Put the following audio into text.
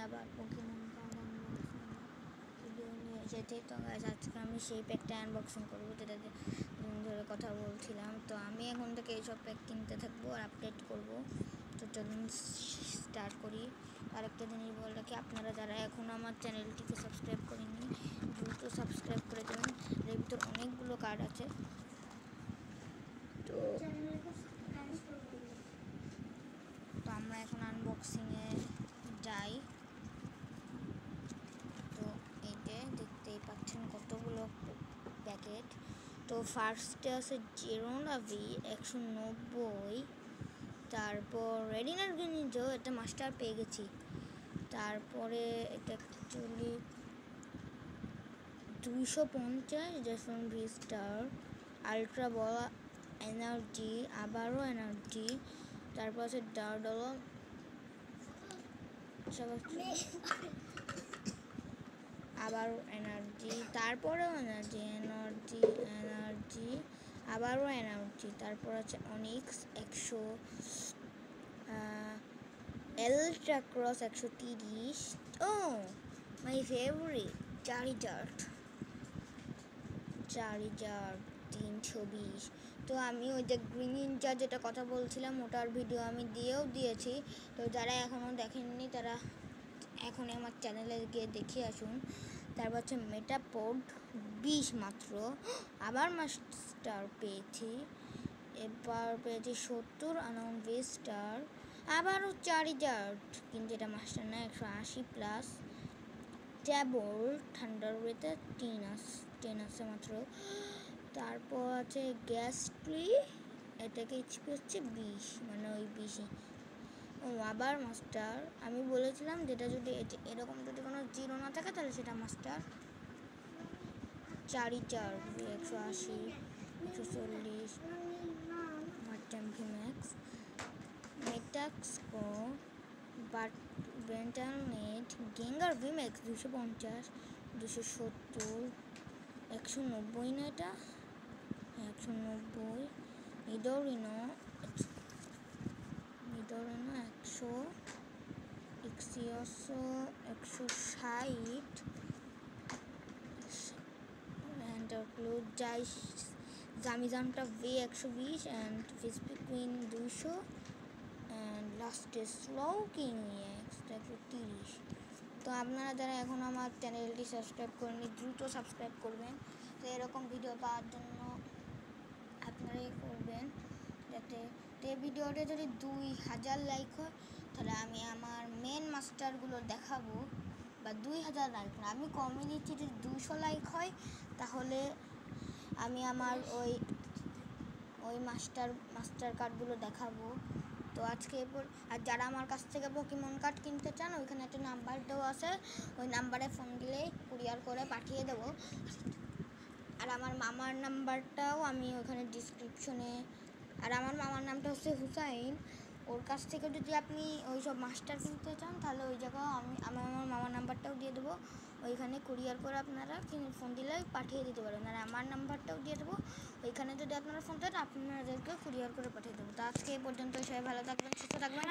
আবার Pokemon card unboxing video নিয়ে এসেছি। তো গাইস আজকে আমি সেই প্যাকটা আনবক্সিং করবো যেটা দিন ধরে কথা বলছিলাম। তো আমি এখন থেকে এইসব প্যাক কিনতে থাকবো আর আপডেট করবো। তো চলুন স্টার্ট করি। আরেকটা জিনিস বলে রাখি, আপনারা যারা এখনও আমার চ্যানেলটিকে সাবস্ক্রাইব করেননি দ্রুত সাবস্ক্রাইব করে দেবেন। এর ভিতর অনেকগুলো কার্ড আছে। তো আমরা এখন আনবক্সিংয়ে যাই। তো এইটা দেখতেই পাচ্ছেন কতগুলো প্যাকেট। তো ফার্স্টে আছে জিরোনাভি 190, তারপর রেডিনার গ্রিনিজো, এটা মাস্টার পেয়ে গেছি। তারপরে এটা অ্যাকচুয়ালি 250 জেসন ভিস্টার আলট্রা বল এনার্জি, আবারও এনার্জি। তারপর আছে ডার্ডল, আবারও এনার্জি, তারপরেও এনার্জি এনার্জি এনার্জি, আবারও এনার্জি। তারপর আছে অনিক্স 100, এলট্রাক্রস 130, ও মাই ফেভারিট চারিজার্ড 320। তো আমি ওই যে গ্রিন নিনজা যেটা কথা বলছিলাম ওটার ভিডিও আমি দিয়েছি। তো যারা এখনও দেখেননি তারা এখন আমার চ্যানেলে গিয়ে দেখে আসুন। তারপর হচ্ছে মেটাপোড 20 মাত্র, আবার মাস্টার পেয়েছি। এবার পেয়েছি 70 আনন ভিস্টার, আবারও চারিজার্ড, কিন্তু এটা মাস্টার না, 180 প্লাস। ট্যাবল ঠান্ডার ওয়েতে 10 আছে মাত্র। তারপর আছে গ্যাস্ট্রি, এটাকে এইচপি হচ্ছে 20, মানে ওই 20ই। ও আবার মাস্টার, আমি বলেছিলাম যেটা যদি এরকম যদি কোনো জিরো না থাকে তাহলে সেটা মাস্টার। চারিজার্ড 180, 140, মার্টেন ভিম্যাক্স, মেটাক্সকো, বেন্টালনেট, গেঙ্গার ভিম্যাক্স 250, 270, 190 না এটা, 190, নিডোরিনো 100, এক্সিওসো 160, যাই জামিজানটা ভি 120 অ্যান্ড ফিসপি কুইন 200, অ্যান্ড লাস্টে স্লো কিং 130। তো আপনারা যারা এখন আমার চ্যানেলটি সাবস্ক্রাইব করেননি দ্রুত সাবস্ক্রাইব করবেন। তো এরকম ভিডিও পাওয়ার জন্য আপনারাই করবেন যাতে এই ভিডিওটা যদি 2000 লাইক হয় তাহলে আমি আমার মেন মাস্টারগুলো দেখাবো, বা 2000 লাইক না, আমি কমিউনিটি যদি 200 লাইক হয় তাহলে আমি আমার ওই মাস্টার কার্ডগুলো দেখাবো। তো আজকে আর যারা আমার কাছ থেকে পোকেমন কার্ড কিনতে চান ওইখানে একটা নাম্বার দেওয়া আছে, ওই নাম্বারে ফোন দিলেই কুরিয়ার করে পাঠিয়ে দেবো। আর আমার মামার নাম্বারটাও আমি ওখানে ডিসক্রিপশনে, আর আমার মামার নামটা হচ্ছে হুসাইন, ওর কাছ থেকে যদি আপনি ওই সব মাস্টার কিনতে চান তাহলে ওই জায়গায় আমি আমার মামার নাম্বারটাও দিয়ে দেবো, ওইখানে কুরিয়ার করে আপনারা ফোন দিলে পাঠিয়ে দিতে পারেন। আর আমার নাম্বারটাও দিয়ে দেবো, ওইখানে যদি আপনারা ফোন দেন আপনাদেরকে কুরিয়ার করে পাঠিয়ে দেবো। তো আজকে এই পর্যন্ত, সবাই ভালো থাকবেন, সুস্থ থাকবেন।